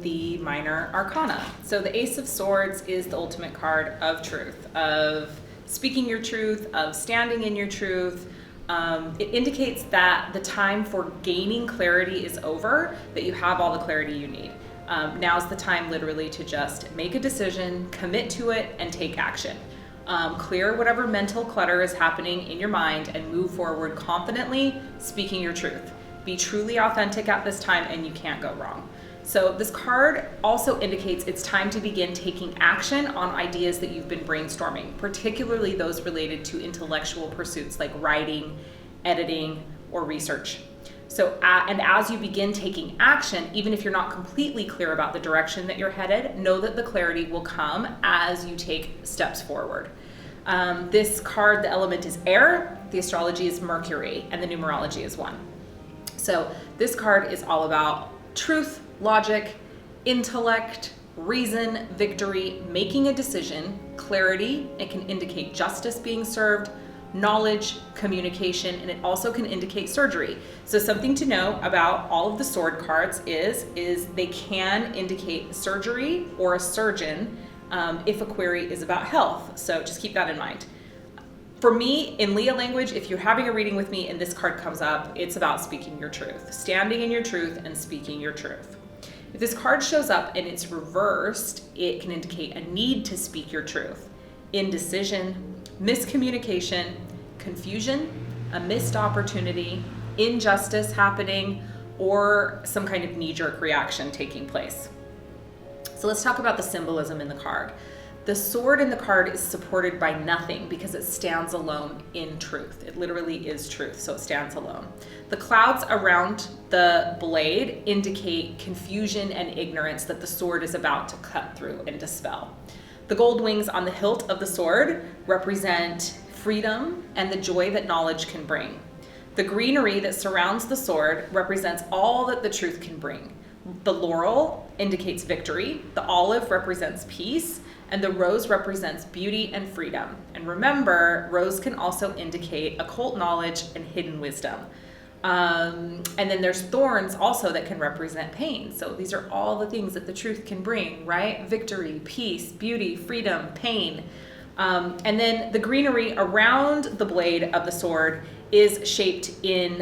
the minor arcana. So the Ace of Swords is the ultimate card of truth, of speaking your truth, of standing in your truth. It indicates that the time for gaining clarity is over, that you have all the clarity you need. Now's the time literally to just make a decision, commit to it, and take action. Clear whatever mental clutter is happening in your mind and move forward confidently, speaking your truth. Be truly authentic at this time and you can't go wrong. So this card also indicates it's time to begin taking action on ideas that you've been brainstorming, particularly those related to intellectual pursuits like writing, editing, or research. So, and as you begin taking action, even if you're not completely clear about the direction that you're headed, know that the clarity will come as you take steps forward. This card, the element is air, the astrology is Mercury, and the numerology is 1. So this card is all about truth, logic, intellect, reason, victory, making a decision, clarity. It can indicate justice being served, knowledge, communication, and it also can indicate surgery. So something to know about all of the sword cards is they can indicate surgery or a surgeon if a query is about health. So just keep that in mind. For me, in Leah language, if you're having a reading with me and this card comes up, it's about speaking your truth, standing in your truth and speaking your truth. If this card shows up and it's reversed, it can indicate a need to speak your truth, indecision, miscommunication, confusion, a missed opportunity, injustice happening, or some kind of knee-jerk reaction taking place. So let's talk about the symbolism in the card. The sword in the card is supported by nothing because it stands alone in truth. It literally is truth, so it stands alone. The clouds around the blade indicate confusion and ignorance that the sword is about to cut through and dispel. The gold wings on the hilt of the sword represent freedom and the joy that knowledge can bring. The greenery that surrounds the sword represents all that the truth can bring. The laurel indicates victory, the olive represents peace, and the rose represents beauty and freedom. And remember, rose can also indicate occult knowledge and hidden wisdom. And then there's thorns also that can represent pain. So these are all the things that the truth can bring, right? Victory, peace, beauty, freedom, pain. And then the greenery around the blade of the sword is shaped in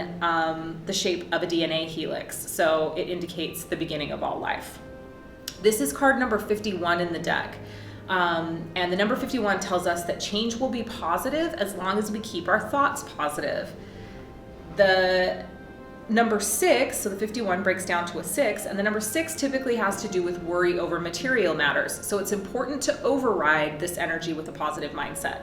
the shape of a DNA helix. So it indicates the beginning of all life. This is card number 51 in the deck. And the number 51 tells us that change will be positive as long as we keep our thoughts positive. The number 6, so the 51 breaks down to a 6, and the number 6 typically has to do with worry over material matters. So it's important to override this energy with a positive mindset.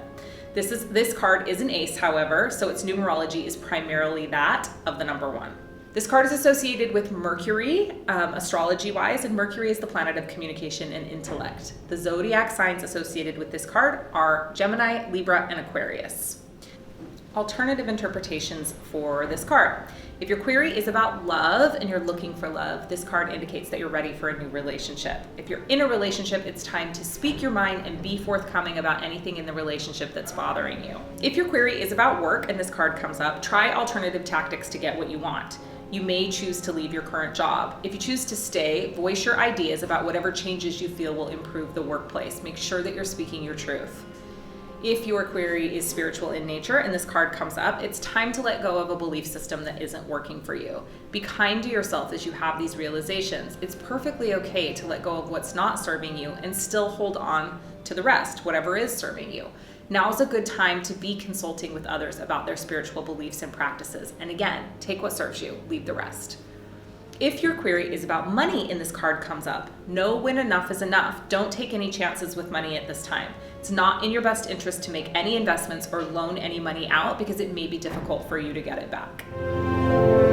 This card is an ace, however, so its numerology is primarily that of the number 1. This card is associated with Mercury, astrology-wise, and Mercury is the planet of communication and intellect. The zodiac signs associated with this card are Gemini, Libra, and Aquarius. Alternative interpretations for this card. If your query is about love and you're looking for love, this card indicates that you're ready for a new relationship. If you're in a relationship, it's time to speak your mind and be forthcoming about anything in the relationship that's bothering you. If your query is about work and this card comes up, try alternative tactics to get what you want. You may choose to leave your current job. If you choose to stay, voice your ideas about whatever changes you feel will improve the workplace. Make sure that you're speaking your truth. If your query is spiritual in nature and this card comes up, it's time to let go of a belief system that isn't working for you. Be kind to yourself as you have these realizations. It's perfectly okay to let go of what's not serving you and still hold on to the rest, whatever is serving you. Now's a good time to be consulting with others about their spiritual beliefs and practices. And again, take what serves you, leave the rest. If your query is about money and this card comes up, know when enough is enough. Don't take any chances with money at this time. It's not in your best interest to make any investments or loan any money out because it may be difficult for you to get it back.